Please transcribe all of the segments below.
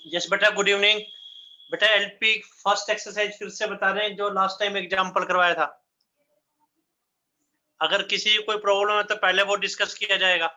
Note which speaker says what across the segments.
Speaker 1: Yes बेटा, good evening बेटा। LP first exercise फिर से बता रहे हैं जो लास्ट टाइम एग्जांपल करवाया था। अगर किसी को कोई प्रॉब्लम है तो पहले वो डिस्कस किया जाएगा।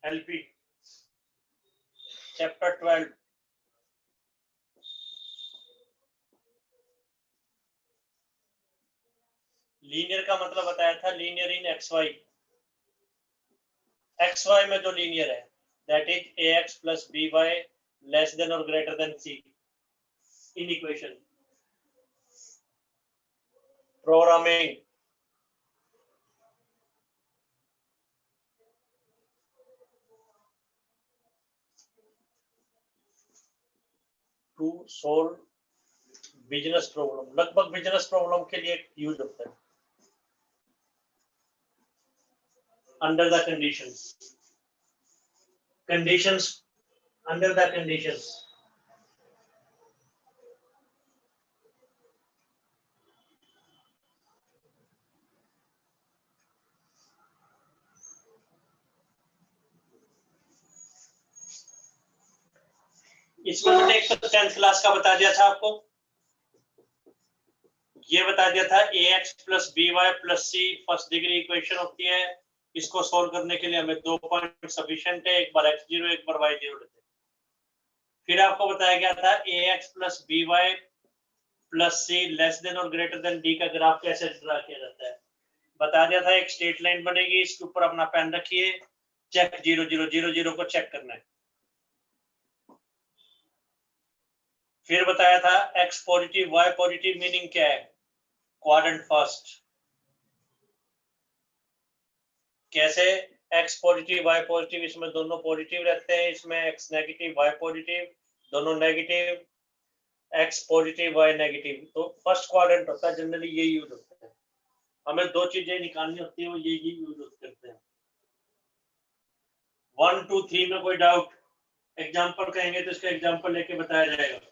Speaker 1: एलपी चैप्टर 12 लीनियर का मतलब बताया था, linear in x y. X y में जो लीनियर है that is a x plus b y less than और greater than c in equation. Programming to solve business problem, लगभग बिजनेस प्रॉब्लम के लिए यूज होता है। Under the conditions, conditions, under the conditions. इसमें मैंने एक 10th क्लास का बता दिया था आपको, ये बता दिया था a x plus b y plus c first degree equation होती है। इसको सोल्व करने के लिए हमें 2 पॉइंट सफिशिएंट है, एक बार x0 एक बार y0 लेते हैं। फिर आपको बताया गया था a x plus b y plus c less than और ग्रेटर देन डी का ग्राफ कैसे ड्रा किया जाता है। बता दिया था एक स्ट्रेट लाइन बनेगी, इसके ऊपर अपना पेन रखिए, चेक 0 0 0 0 को चेक करना है। फिर बताया था x positive y positive meaning क्या है, क्वाड्रेंट फर्स्ट। कैसे x पॉजिटिव y पॉजिटिव, इसमें दोनों पॉजिटिव रहते हैं, इसमें x नेगेटिव y पॉजिटिव, दोनों negative, x positive y negative. तो फर्स्ट क्वाड्रेंट होता है, जनरली ये यूज होता है। हमें 2 चीजें निकालनी होती है, वो ये यूज करते हैं। 1 2 3 में कोई डाउट, एग्जांपल कहेंगे तो इसका एग्जांपल लेके बताया जाएगा।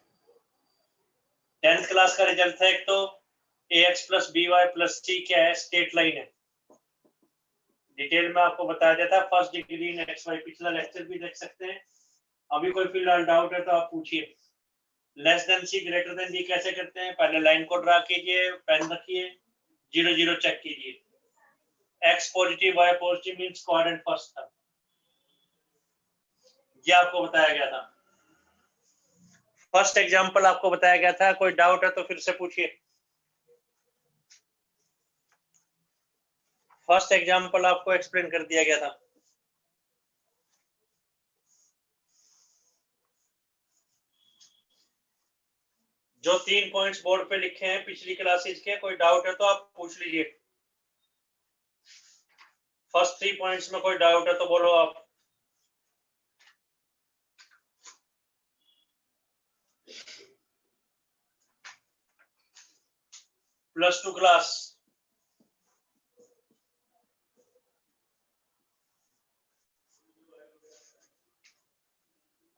Speaker 1: 10th क्लास का रिजल्ट है एक तो ax plus b y plus c क्या है, स्ट्रेट लाइन है। डिटेल में आपको बताया जाता है first degree in x Y, पिछला लेक्चर भी देख सकते हैं। अभी कोई फिलहाल डाउट है तो आप पूछिए। लेस देन सी ग्रेटर देन डी कैसे करते हैं, पहले लाइन को ड्रा कीजिए, पेन रखिए, 0 0 चेक कीजिए। x positive y positive means quadrant first था, ये आपको बताया गया था। फर्स्ट एग्जांपल आपको बताया गया था, कोई डाउट है तो फिर से पूछिए। फर्स्ट एग्जांपल आपको एक्सप्लेन कर दिया गया था। जो 3 पॉइंट्स बोर्ड पे लिखे हैं पिछली क्लासेस के, कोई डाउट है तो आप पूछ लीजिए। फर्स्ट 3 पॉइंट्स में कोई डाउट है तो बोलो आप। +2 क्लास,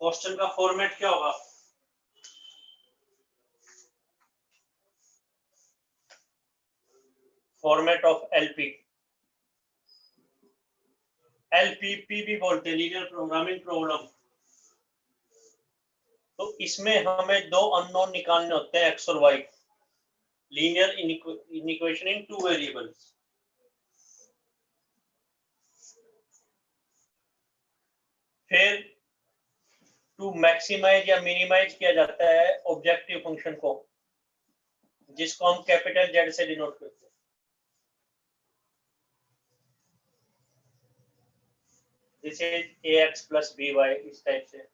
Speaker 1: क्वेश्चन का फॉर्मेट क्या होगा? फॉर्मेट ऑफ एलपी, एलपीपी भी बोलते हैं, लीनियर प्रोग्रामिंग प्रॉब्लम। तो इसमें हमें दो अननोन निकालने होते हैं, एक्स और Y, linear equation in two variables. फिर टू मैक्सिमाइज या मिनिमाइज किया जाता है ऑब्जेक्टिव फंक्शन को, जिसको हम कैपिटल जेड से डिनोट करते हैं। This is ax plus by, इस टाइप से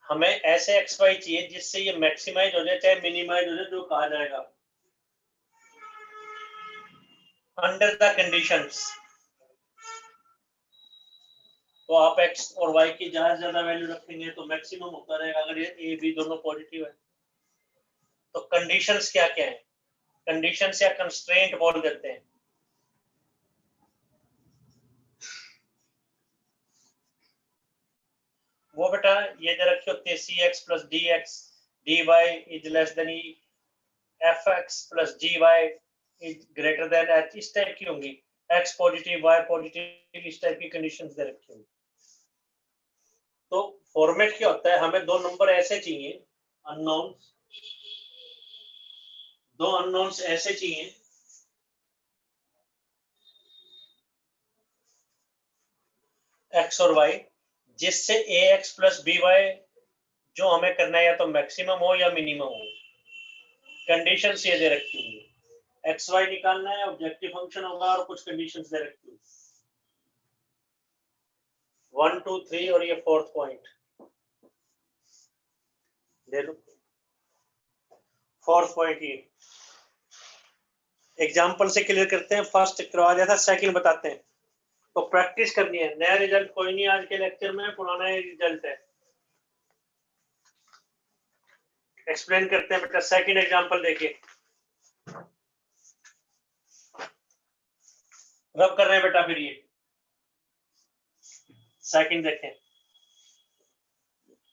Speaker 1: हमें ऐसे एक्स वाई चाहिए जिससे ये मैक्सिमाइज हो जाए चाहे मिनिमाइज हो जाए, जो कहा जाएगा अंडर द कंडीशंस। तो आप एक्स और वाई की ज्यादा से ज्यादा वैल्यू रखेंगे तो मैक्सिमम होता रहेगा, अगर ये ए बी दोनों पॉजिटिव है। तो कंडीशंस क्या क्या है? कंडीशंस या कंस्ट्रेंट बोल देते हैं। वो बेटा ये दे रखी होती है, c x plus d x d y is less than f x plus g y is greater than h, इस टाइप की होंगी। एक्स पॉजिटिव वाई पॉजिटिव, इस टाइप की कंडीशंस दे रखी होंगी। तो फॉर्मेट क्या होता है, हमें दो नंबर ऐसे चाहिए अननोन्स, दो अननोन्स ऐसे चाहिए एक्स और वाई, जिससे ए एक्स प्लस बी वाई जो हमें करना है या तो मैक्सिमम हो या मिनिमम हो। कंडीशंस ये दे रखी होंगी, एक्स वाई निकालना है, ऑब्जेक्टिव फंक्शन होगा और कुछ कंडीशंस दे रखी होंगी, 1 2 3 और ये फोर्थ पॉइंट दे लो। फोर्थ पॉइंट ये एग्जांपल से क्लियर करते हैं, फर्स्ट करवा दिया था, सेकंड बताते हैं। तो प्रैक्टिस करनी है, नया रिजल्ट कोई नहीं आज के लेक्चर में, पुराना ही रिजल्ट है। एक्सप्लेन करते हैं बेटा, सेकंड एग्जांपल देखिए, रब कर रहे हैं बेटा। फिर ये सेकंड देखें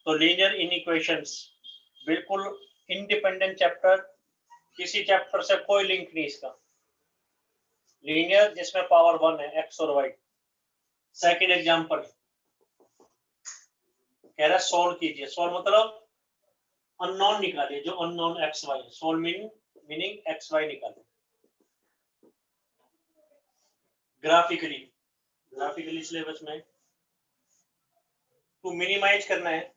Speaker 1: तो लीनियर इनइक्वेशंस, बिल्कुल इंडिपेंडेंट चैप्टर, किसी चैप्टर से कोई लिंक नहीं इसका, लीनियर जिसमें पावर 1 है, एक्स और वाई। सेकंड एग्जांपल कह रहा है सोल्व कीजिए, सोल्व मतलब अननोन निकालिए, जो unknown X Y, solve meaning X Y निकालिए ग्राफिकली सिलेबस में। टू मिनिमाइज करना है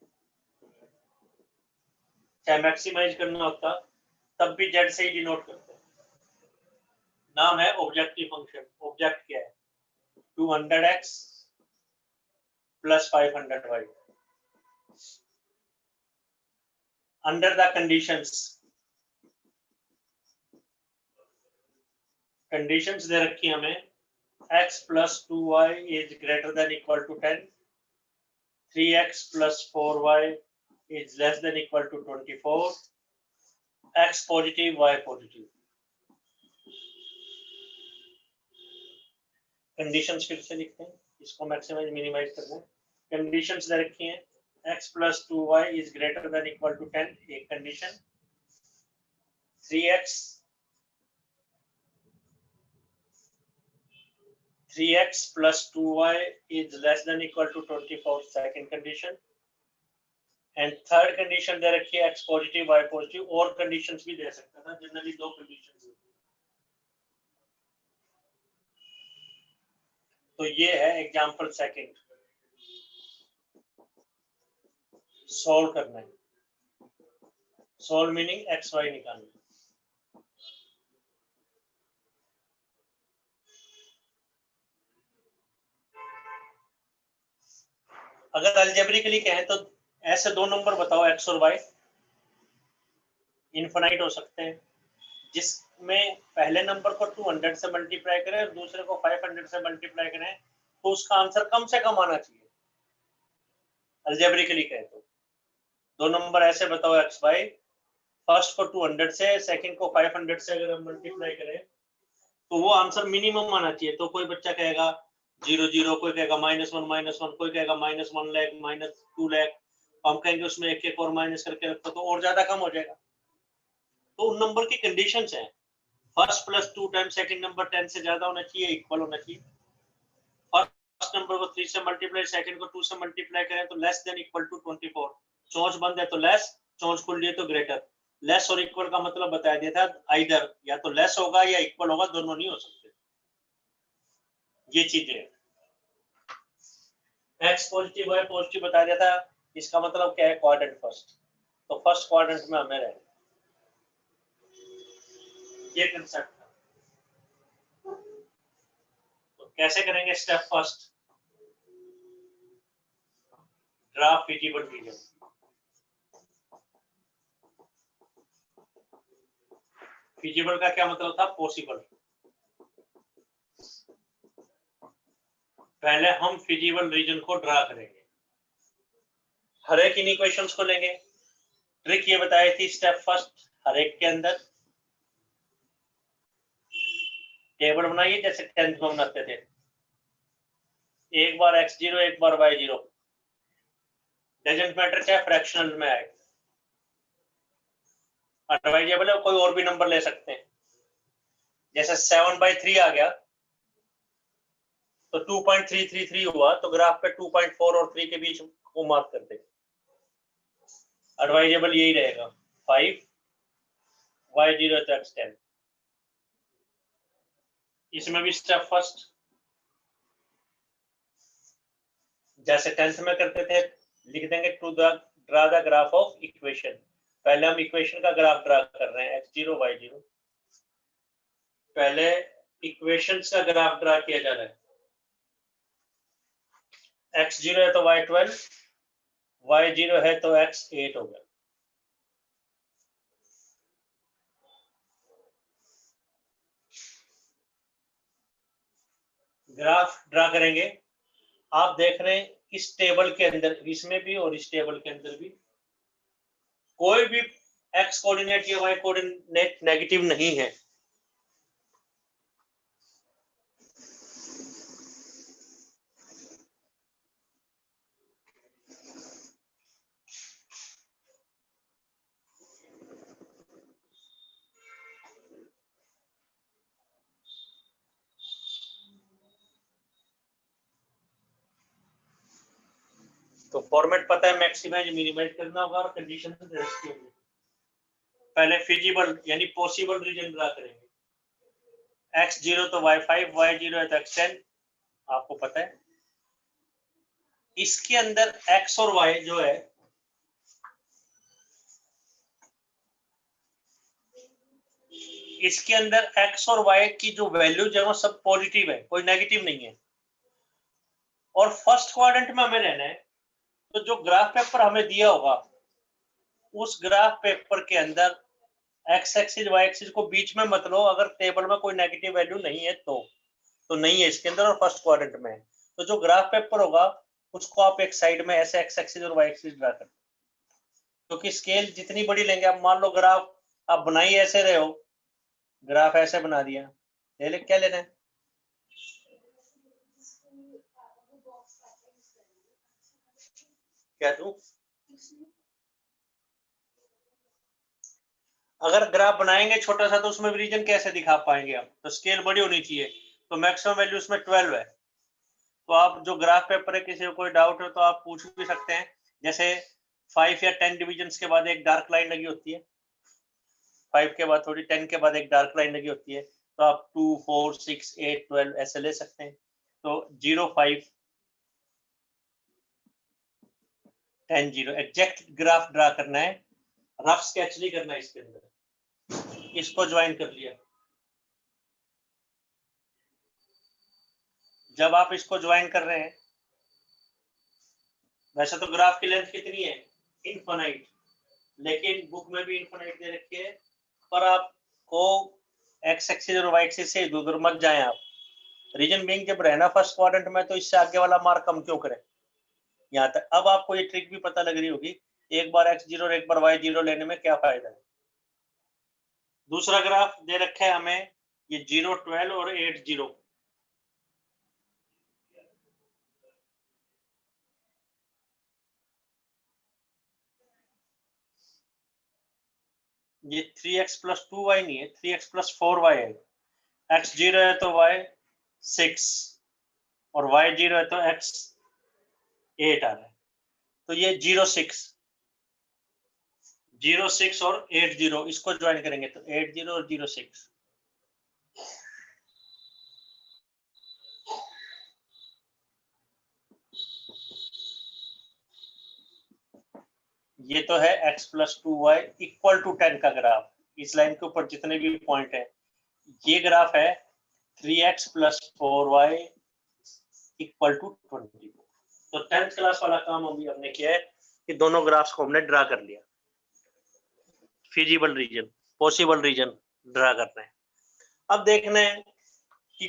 Speaker 1: चाहे मैक्सिमाइज करना होता, तब भी जेड से ही डिनोट करते हैं। नाम है ऑब्जेक्टिव फंक्शन। ऑब्जेक्ट क्या है? 200x plus 500y under the conditions दे रखी हमें, x plus 2y is greater than equal to 10, 3x plus 4y is less than equal to 24, x positive y positive। Conditions फिर से लिखते हैं, इसको मैक्सिमाइज मिनिमाइज करना है। कंडीशंस दे रखी हैं, x plus 2y is greater than equal to 10 एक condition, 3x plus 2y is less than equal to 24 second condition, and third condition दे रखी है x पॉजिटिव y पॉजिटिव। और कंडीशंस भी दे सकता था, जनरली दो कंडीशंस। तो ये है एग्जांपल सेकंड, सॉल्व करना है, सॉल्व मीनिंग एक्स वाई निकालना। अगर अलजेब्रिकली कहें तो ऐसे दो नंबर बताओ एक्स और वाई, इनफिनाइट हो सकते हैं, जिसमें पहले नंबर को 200 से मल्टीप्लाई करें और दूसरे को 500 से मल्टीप्लाई करें, तो उसका आंसर कम से कम आना चाहिए। अलजेब्रिकली कहें तो दो नंबर ऐसे बताओ एक्स वाई, फर्स्ट को 200 से, सेकंड को 500 से अगर हम मल्टीप्लाई करें तो वो आंसर मिनिमम आना चाहिए। तो कोई बच्चा कहेगा 0 0, कोई कहेगा -1, कोई कहेगा -1 लाख, -2 लाख। हम कहेंगे उसमें एक और माइनस करके रखो तो और ज्यादा कम हो जाएगा। तो उन नंबर की कंडीशंस हैं, first plus 2 times second number 10 से ज्यादा होना चाहिए, इक्वल होना चाहिए। फर्स्ट नंबर को 3 से मल्टीप्लाई, सेकंड को 2 से मल्टीप्लाई करें तो लेस देन इक्वल टू 24। चोंच बंद है तो लेस, चोंच खुल है तो ग्रेटर। लेस और इक्वल का मतलब बताया दिया था, आइदर या तो लेस होगा या इक्वल होगा, दोनों नहीं हो सकते। ये चीजें एक्स पॉजिटिव है, पॉजिटिव बता दिया था, इसका मतलब क्या है, क्वाड्रेंट फर्स्ट। तो फर्स्ट क्वाड्रेंट में हमें रहना, ये कंसेप्ट था। तो कैसे करेंगे, step first, draw feasible region. Feasible का क्या मतलब था, पॉसिबल। पहले हम फिजिबल रीजन को ड्रा करेंगे, हर एक इन इक्वेशंस को लेंगे। ट्रिक ये बताई थी, स्टेप फर्स्ट, हर एक के अंदर टेबल बनाइए जैसे 10th में बनाते थे, एक बार x0 एक बार y0, डजंट मैटर चाहे फ्रैक्शनल में आए, अडवाइजेबल है, कोई और भी नंबर ले सकते हैं। जैसे 7/3 आ गया तो 2.333 हुआ, तो ग्राफ पे 2.4 और 3 के बीच को मार्क कर देंगे, एडवाइजेबल यही रहेगा 5 y0 तो x10। इसमें भी स्टेप फर्स्ट जैसे 10th में करते थे, लिख देंगे to draw the graph of equation. पहले हम इक्वेशन का ग्राफ ड्रा कर रहे हैं, x0 y0। पहले इक्वेशंस का ग्राफ ड्रा किया जा रहा है, x0 है तो y12, y0 है तो x8 हो गया। ग्राफ ड्रा करेंगे, आप देख रहे हैं इस टेबल के अंदर, इसमें भी और इस टेबल के अंदर भी कोई भी x कोऑर्डिनेट या y कोऑर्डिनेट नेगेटिव नहीं है। तो फॉर्मेट पता है, मैक्सिमाइज मिनिमाइज करना होगा और कंडीशन से रखनी होगी। पहले फिजिबल यानी पॉसिबल रीजन ड्रा करेंगे, x0 तो y5, y0 है तो x10, आपको पता है। इसके अंदर x और y जो है, इसके अंदर x और y की जो वैल्यूज है वो सब पॉजिटिव है, कोई नेगेटिव नहीं है। और फर्स्ट क्वाड्रेंट में हमें रहना है, तो जो ग्राफ पेपर हमें दिया होगा उस ग्राफ पेपर के अंदर एक्स एक्सिस वाई एक्सिस को बीच में मत लो, अगर टेबल में कोई नेगेटिव वैल्यू नहीं है तो नहीं है इसके अंदर, और फर्स्ट क्वाड्रेंट में है। तो जो ग्राफ पेपर होगा उसको आप एक साइड में ऐसे एक्स एक्सिस और वाई एक्सिस ड्रा कर, क्योंकि स्केल जितनी बड़ी लेंगे, आप मान लो ग्राफ आप बनाई ऐसे रहे हो, ग्राफ ऐसे बना दिया, ले ले क्या लेना है, क्या दूं? अगर ग्राफ बनाएंगे छोटा सा तो उसमें रीजन कैसे दिखा पाएंगे आप, तो स्केल बड़ी होनी चाहिए। तो मैक्सिमम वैल्यू उसमें 12 है। तो आप जो ग्राफ पेपर है, किसी को कोई डाउट हो तो आप पूछ भी सकते हैं। जैसे 5 या 10 डिविजन्स के बाद एक डार्क लाइन लगी होती है, 5 के बाद थोड़ी 10 के बाद एक डार्क लाइन लगी होती है, तो आप 2 4 6 8 12 ऐसे ले सकते हैं। तो 0 5 10 0 एग्जैक्ट ग्राफ ड्रा करना है, रफ स्केच नहीं करना है इसके अंदर। इसको ज्वाइन कर लिया, जब आप इसको ज्वाइन कर रहे हैं, वैसे तो ग्राफ की लेंथ कितनी है, इनफाइनाइट, लेकिन बुक में भी इनफाइनाइट दे रखी है, पर आपको एक्स एक्सिस और वाई एक्सिस से इधर उधर मत जाएं आप। रीजन बीइंग जब रहना फर्स्ट क्वाड्रेंट में, तो इससे आगे वाला मार्क कम क्यों करें यहाँ तक। अब आपको ये ट्रिक भी पता लग रही होगी, एक बार x0 और एक बार y0 लेने में क्या फायदा है। दूसरा ग्राफ दे रखा है हमें, ये 0 12 और 8 0, ये 3x प्लस 2y नहीं है, 3x प्लस 4y है। x 0 है तो y 6 और y 0 है तो x 8 आ रहा है। तो ये 0 6 0 6 और 8 0 इसको ज्वाइन करेंगे तो 8 0 और 0 6। ये तो है x plus 2y equal to 10 का ग्राफ। इस लाइन के ऊपर जितने भी पॉइंट है, ये ग्राफ है 3x plus 4y equal to 24। तो 10th क्लास वाला काम अभी हमने किया है कि दोनों ग्राफ्स को हमने ड्रा कर लिया। Feasible region, possible region draw करना है। अब देखना है कि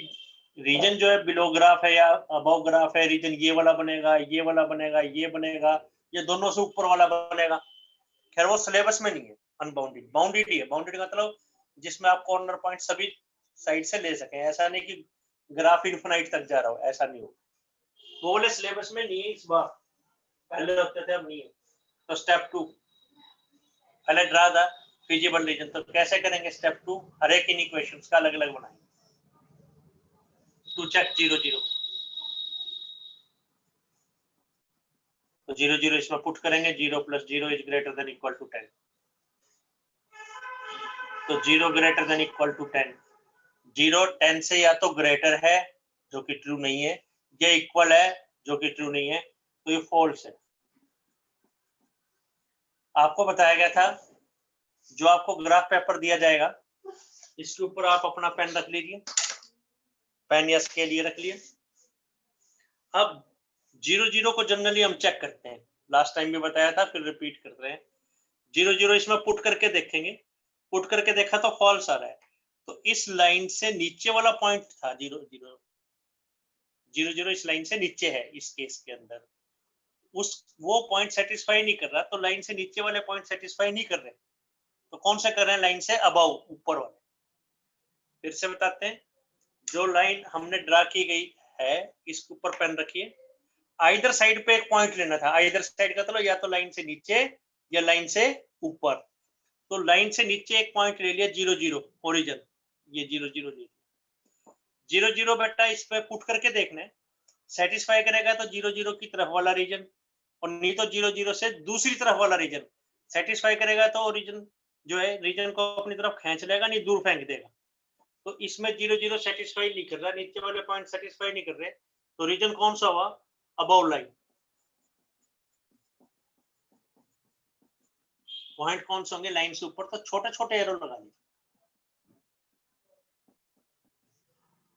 Speaker 1: रीजन जो है बिलो ग्राफ है या अबव ग्राफ है, रीजन ये वाला बनेगा, ये वाला बनेगा, ये बनेगा, ये दोनों से ऊपर वाला बनेगा। खैर वो सिलेबस में नहीं है, अनबाउंडेड बाउंडेड ही है। बाउंडेड का मतलब जिसमें आप कॉर्नर पॉइंट सभी साइड से ले सकें। ऐसा नहीं कि ग्राफ इनफिनाइट तक जा रहा हो, ऐसा नहीं हो। वो वाले सिलेबस में नहीं है इस बार, पहले होते थे, अब नहीं है। तो स्टेप 2 पहले ड्रा द फिजिबल रीजन। तो कैसे करेंगे स्टेप 2? हर एक इन इक्वेशंस का अलग अलग बनाएंगे। टू चेक 0 0 तो 0 0 इसमें पुट करेंगे। 0 plus 0 is greater than equal to 10। तो 0 ग्रेटर देन इक्वल टू 10। 0 10 से या तो ग्रेटर है जो कि ट्रू नहीं है, या इक्वल है जो कि ट्रू नहीं है, तो ये फॉल्स है। आपको बताया गया था जो आपको ग्राफ पेपर दिया जाएगा इसके ऊपर आप अपना पेन रख लीजिए, पेन या स्केल ये रख लिए। अब 0 0 को जनरली हम चेक करते हैं, लास्ट टाइम भी बताया था, फिर रिपीट कर रहे हैं। 0 0 इसमें पुट करके देखेंगे, पुट करके देखा तो फॉल्स आ रहा है। तो इस लाइन से नीचे वाला पॉइंट था 0 0 0 0 इस लाइन से नीचे है इस केस के अंदर, उस वो पॉइंट सेटिस्फाई नहीं कर रहा, तो लाइन से नीचे वाले पॉइंट सेटिस्फाई नहीं कर रहे। तो कौन से कर रहे हैं? लाइन से अबव, ऊपर वाले। फिर से बताते हैं, जो लाइन हमने ड्रा की गई है इसके ऊपर पेन रखिए। आइदर साइड पे एक पॉइंट लेना था। आइदर साइड का मतलब या तो लाइन से नीचे या लाइन से ऊपर। तो लाइन से नीचे एक पॉइंट ले लिया 0 0 ओरिजिन, ये 0 0 ले लिया। 0 0 बेटा इस पे पुट करके देखना है, सेटिस्फाई करेगा तो 0 0 की तरफ वाला रीजन, और नहीं तो 0 0 से दूसरी तरफ वाला रीजन। सेटिस्फाई करेगा तो ओरिजिन जो है रीजन को अपनी तरफ खींच लेगा, नहीं दूर फेंक देगा। तो इसमें 0 0 सेटिस्फाई नहीं कर रहा, नीचे वाले पॉइंट सेटिस्फाई नहीं कर रहे, तो रीजन कौन सा हुआ? Above line. पॉइंट कौन से होंगे लाइन से ऊपर? तो छोटे छोटे एरो लगा लीजिए।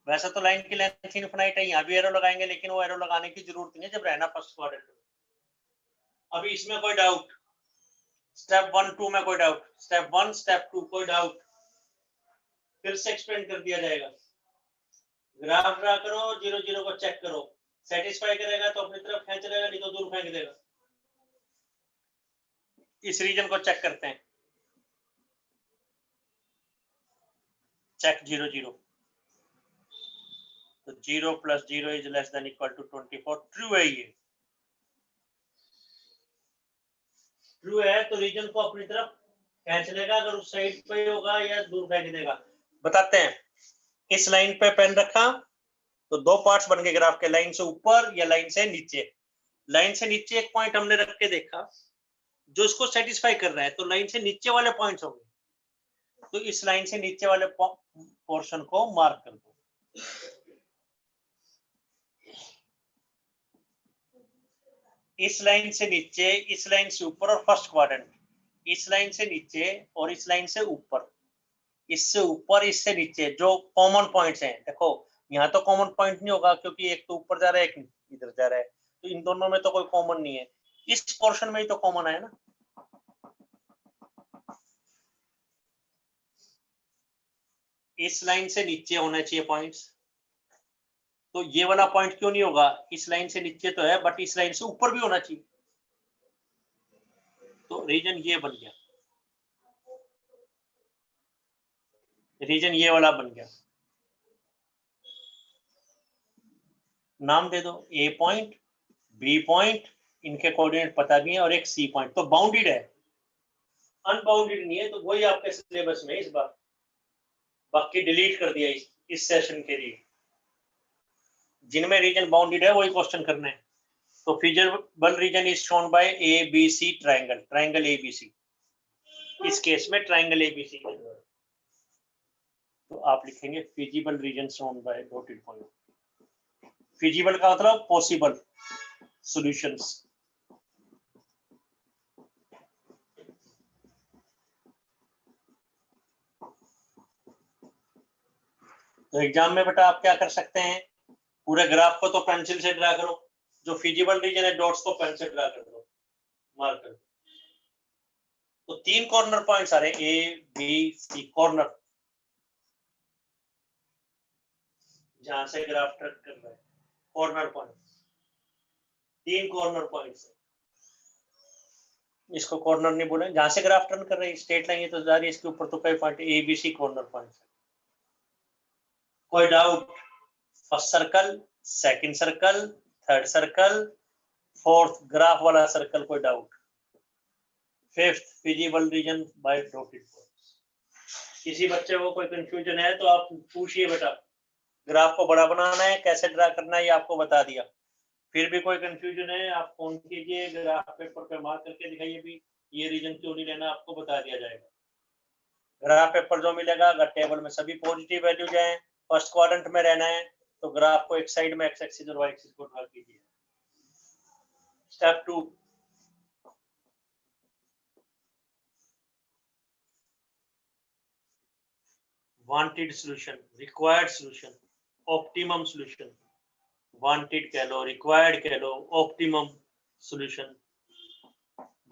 Speaker 1: वैसे तो लाइन की लेंथ इनफिनाइट है, यहाँ भी एरो लगाएंगे, लेकिन वो एरो लगाने की जरूरत नहीं है जब रहना फर्स्ट क्वाड्रेंट में। अभी इसमें कोई डाउट? स्टेप 1 2 में कोई डाउट? स्टेप 1 स्टेप 2 कोई डाउट? फिर से एक्सप्लेन कर दिया जाएगा। ग्राफ ड्रा करो, 0 0 को चेक करो, सेटिस्फाई करेगा तो अपनी तरफ खींच लेगा, नहीं तो दूर फेंक देगा। इस रीजन को चेक करते हैं। चेक 0 0 तो 0 plus 0 is less than equal to 24। True है, ये ट्रू है तो रीजन को अपनी तरफ खींच लेगा, अगर उस साइड पे होगा या दूर फेंक देगा। बताते हैं। इस लाइन पे पेन रखा तो दो पार्ट्स बन गए ग्राफ के, लाइन से ऊपर या लाइन से नीचे। लाइन से नीचे एक पॉइंट हमने रख के देखा जो इसको सेटिस्फाई कर रहा है, तो लाइन से नीचे वाले पॉइंट्स होंगे। तो इस लाइन से नीचे वाले पोर्शन को मार्क कर दो। इस लाइन से नीचे, इस लाइन से ऊपर और फर्स्ट क्वाड्रेंट, इस लाइन से नीचे और इस लाइन से ऊपर, इससे ऊपर इससे नीचे जो कॉमन पॉइंट्स हैं। देखो यहाँ तो कॉमन पॉइंट नहीं होगा क्योंकि एक तो ऊपर जा रहा है एक इधर जा रहा है, तो इन दोनों में तो कोई कॉमन नहीं है। इस पोर्शन में ही तो कॉमन है ना। इस लाइन से नीचे होना चाहिए पॉइंट्स, तो ये वाला पॉइंट क्यों नहीं होगा? इस लाइन से नीचे तो है बट इस लाइन से ऊपर भी होना चाहिए, तो रीजन ये बन गया, रीजन ये वाला बन गया। नाम दे दो, ए पॉइंट, बी पॉइंट, इनके कोऑर्डिनेट पता भी है, और एक सी पॉइंट। तो बाउंडेड है, अनबाउंडेड नहीं है, तो वही आपके सिलेबस में इस बार, बाकी डिलीट कर दिया इस सेशन के लिए। जिनमें रीजन बाउंडेड है वही क्वेश्चन करने हैं। तो feasible region is shown by A B C triangle, triangle A B C. इस केस में ट्राइंगल ए बी सी, तो आप लिखेंगे feasible region shown by dotted point. Feasible का मतलब पॉसिबल सॉल्यूशंस। तो एग्जाम में बेटा आप क्या कर सकते हैं, पूरे ग्राफ को तो पेंसिल से ड्रा करो, जो फिजिबल रीजन है डॉट्स को पेन से ड्रा कर दो, मार्क कर दो। तो 3 कॉर्नर पॉइंट्स आ रहे हैं, ए बी सी कॉर्नर, जहां से ग्राफ ट्रैक कर रहा है, कॉर्नर पॉइंट, 3 कॉर्नर पॉइंट्स। इसको कॉर्नर नहीं बोले, जहां से ग्राफ टर्न कर रही है, स्ट्रेट लाइन है तो जा रही है इसके ऊपर, तो कई point A B C corner point है। कोई doubt? First circle, second circle, third circle, fourth graph वाला सर्कल, कोई doubt? Fifth feasible region by dotted points. किसी बच्चे को कोई कंफ्यूजन है तो आप पूछिए बेटा। ग्राफ को बड़ा बनाना है, कैसे ड्रा करना है ये आपको बता दिया। फिर भी कोई कंफ्यूजन है आप फोन कीजिए, ग्राफ पेपर पे मार्क करके दिखाइए भी ये रीजन क्यों नहीं लेना, आपको बता दिया जाएगा। ग्राफ पेपर जो मिलेगा, अगर टेबल में सभी पॉजिटिव वैल्यूज हैं, फर्स्ट क्वाड्रेंट में रहना है, तो ग्राफ को एक साइड में एक्स एक्सिस और वाई एक्सिस को ड्रा कीजिए। Step 2, wanted solution, required solution, optimum solution. Wanted कह लो, रिक्वायर्ड कह लो, optimum solution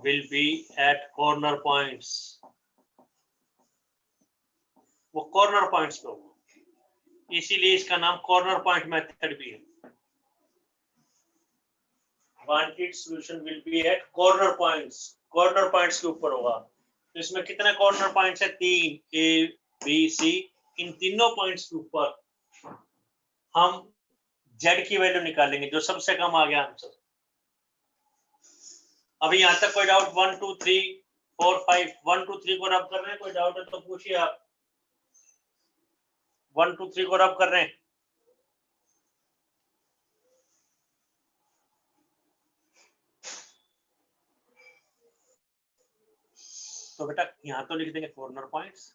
Speaker 1: will be at corner points। वो कॉर्नर पॉइंट्स पे होगा, इसीलिए इसका नाम कॉर्नर पॉइंट मेथड भी है। Wanted solution will be at corner points, corner points के ऊपर होगा। तो इसमें कितने कॉर्नर पॉइंट्स है? 3, ए बी सी। इन तीनों पॉइंट्स के ऊपर हम जेड की वैल्यू निकालेंगे, जो सबसे कम आ गया आंसर। अभी यहां तक कोई डाउट? 1 2 3 4 5, 1 2 3 को रब कर रहे हैं, कोई डाउट है तो पूछिए आप। 1 2 3 को रब कर रहे हैं। तो बेटा यहां तो लिख देंगे कॉर्नर पॉइंट्स,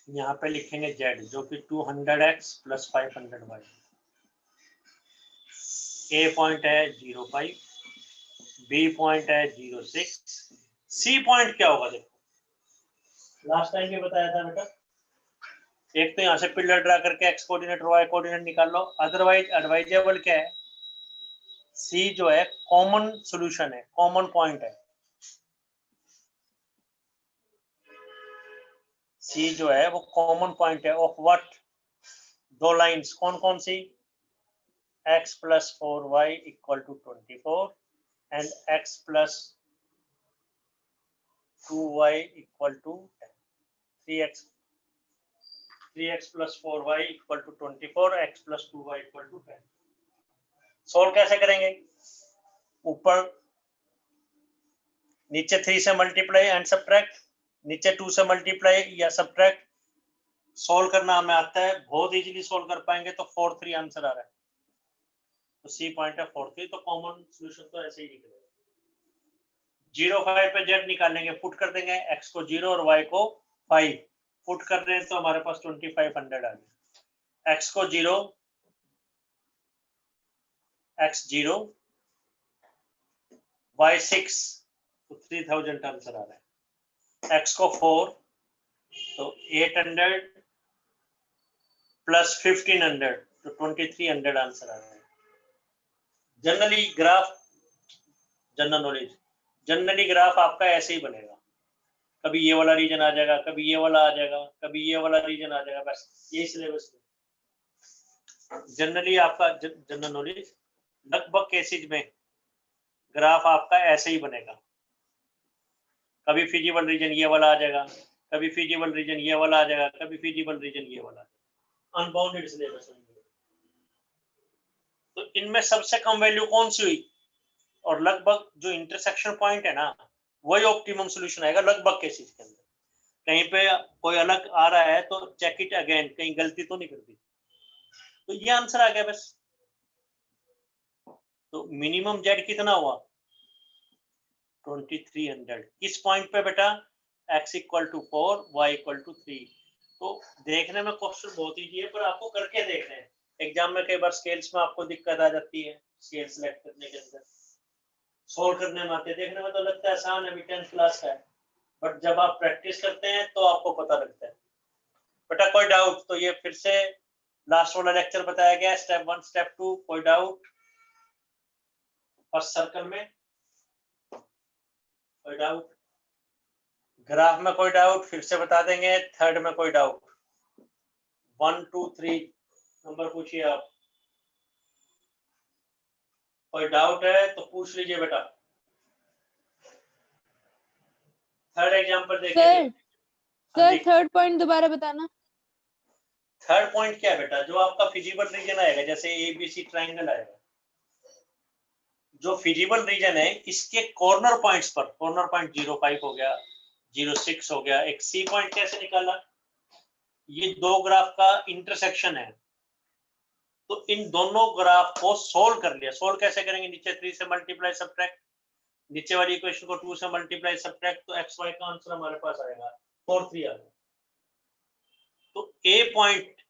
Speaker 1: यहाँ पे लिखेंगे z जो कि 200x प्लस 500y। ए पॉइंट है 0.5, बी पॉइंट है 0.6, सी पॉइंट क्या होगा? देखो लास्ट टाइम भी बताया था बेटा, एक तो यहाँ से पिलर ड्रा करके x कोऑर्डिनेट और y कोऑर्डिनेट निकाल लो, अदरवाइज एडवाइजेबल क्या है, सी जो है कॉमन सॉल्यूशन है, कॉमन पॉइंट है। सी जो है वो कॉमन पॉइंट है ऑफ व्हाट? दो लाइंस, कौन कौन सी? x plus 4y equal to 24 and x plus 2y equal to 10. 3x plus 4y equal to 24, x plus 2y equal to 10. Solve कैसे करेंगे? ऊपर नीचे 3 से मल्टीप्लाई एंड सब्ट्रैक्ट, नीचे 2 से मल्टीप्लाई या सब्ट्रैक्ट। सोल्व करना हमें आता है, बहुत इजीली सोल्व कर पाएंगे। तो 4 3 आंसर आ रहा है, तो सी पॉइंट है 4 3। तो कॉमन सॉल्यूशन तो ऐसे ही निकलेगा। 0.5 पे जेड निकालेंगे, पुट कर देंगे, x को 0 और y को 5 पुट कर रहे हैं, तो हमारे पास 2500 आ गया। x को 0, x 0, y 6, तो 3000 आंसर आ रहा है। x को 4, तो 800 प्लस 1500, तो 2300 आंसर आ रहा है। Generally graph, general knowledge, generally graph आपका ऐसे ही बनेगा, कभी ये वाला रीजन आ जाएगा, कभी ये वाला आ जाएगा, कभी ये वाला रीजन आ जाएगा, बस यही सिलेबस है। जनरली आपका जनरल नॉलेज लगभग केसेज में ग्राफ आपका ऐसे ही बनेगा, कभी फिजिबल रीजन ये वाला आ जाएगा, कभी फिजिबल रीजन ये वाला आ जाएगा, कभी फिजिबल रीजन ये वाला। Unbounded syllabus. तो इनमें सबसे कम वैल्यू कौन सी हुई? और लगभग जो इंटरसेक्शन पॉइंट है ना वही ऑप्टिमम सोल्यूशन आएगा लगभग केसेस के अंदर। कहीं पे कोई अलग आ रहा है तो चेक इट अगेन, कहीं गलती तो नहीं कर दी। तो ये आंसर आ गया बस। तो मिनिमम जेड कितना हुआ 2300। किस पॉइंट पे बेटा x equal to 4 y equal to 3। तो देखने में क्वेश्चन बहुत इजी है पर आपको करके देखना है। एग्जाम में कई बार स्केल्स में आपको दिक्कत आ जाती है, स्केल सेलेक्ट करने के अंदर सोल्व करने में आते, देखने में तो लगता है आसान है, अभी 10th क्लास का है, बट जब आप प्रैक्टिस करते हैं तो आपको पता लगता है। बेटा कोई डाउट तो ये फिर से लास्ट वाला लेक्चर बताया गया, स्टेप 1 स्टेप 2, कोई डाउट फर्स्ट सर्कल में, कोई डाउट ग्राफ में, कोई डाउट फिर से बता देंगे, थर्ड में कोई डाउट 1 2 3 नंबर पूछिए आप। कोई डाउट है तो पूछ लीजिए बेटा। थर्ड एग्जांपल देखिए
Speaker 2: सर थर्ड पॉइंट दोबारा बताना।
Speaker 1: थर्ड पॉइंट क्या है बेटा, जो आपका फिजिबल रीजन आएगा, जैसे एबीसी ट्रायंगल आएगा, जो फिजिबल रीजन है इसके कॉर्नर पॉइंट्स पर, कॉर्नर पॉइंट 05 हो गया, 06 हो गया, एक सी पॉइंट कैसे निकाला, ये दो ग्राफ का इंटरसेक्शन है। तो इन दोनों ग्राफ को सोल्व कर लिया। सोल्व कैसे करेंगे, नीचे 3 से मल्टीप्लाई सब्ट्रैक्ट, नीचे वाली इक्वेशन को 2 से मल्टीप्लाई सब्ट्रैक्ट, तो एक्स वाई का आंसर हमारे पास आएगा 4 3 आ गया। तो ए पॉइंट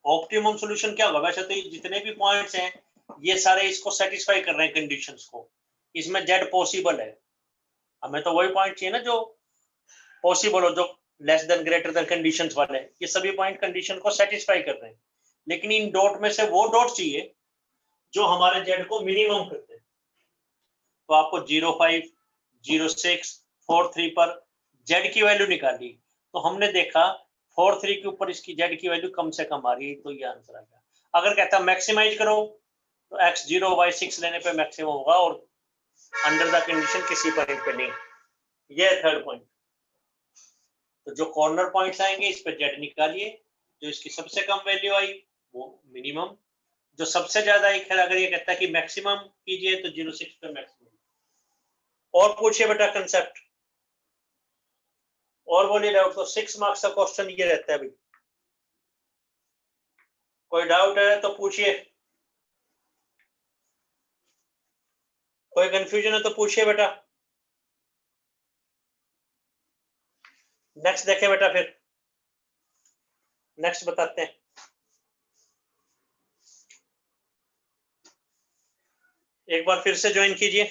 Speaker 1: ऑप्टिमम सॉल्यूशन क्या होगा, वैसे तो जितने भी पॉइंट्स हैं ये सारे इसको सेटिस्फाई कर रहे हैं कंडीशंस को, इसमें जेड पॉसिबल है। हमें तो वही पॉइंट चाहिए ना जो पॉसिबल हो, जो less than greater than conditions वाले, ये सभी पॉइंट कंडीशन को सेटिस्फाई कर रहे हैं। लेकिन इन डॉट में से वो डॉट चाहिए जो हमारे जेड को मिनिमम करते हैं। तो आपको 05 06 43 पर जेड की वैल्यू निकाली, तो हमने देखा 43 के ऊपर इसकी जेड की वैल्यू कम से कम आ रही है, तो ये आंसर आ गया। अगर कहता मैक्सिमाइज करो तो x0 y6 लेने पे मैक्सिमम होगा और अंडर द कंडीशन किसी पॉइंट पे नहीं। ये है थर्ड पॉइंट। तो जो कॉर्नर पॉइंट्स आएंगे इस पे जेड निकालिए, जो इसकी सबसे कम वैल्यू आई वो मिनिमम, जो सबसे ज्यादा एक है, अगर ये कहता है कि मैक्सिमम कीजिए तो 06 पे मैक्सिमम। और पूछिए बेटा कंसेप्ट, और बोलिए डाउट। तो 6 मार्क्स का क्वेश्चन ये रहता है भाई। कोई डाउट है तो पूछिए, कोई कंफ्यूजन है तो पूछिए बेटा। नेक्स्ट देखें बेटा, फिर नेक्स्ट बताते हैं। एक बार फिर से ज्वाइन कीजिए।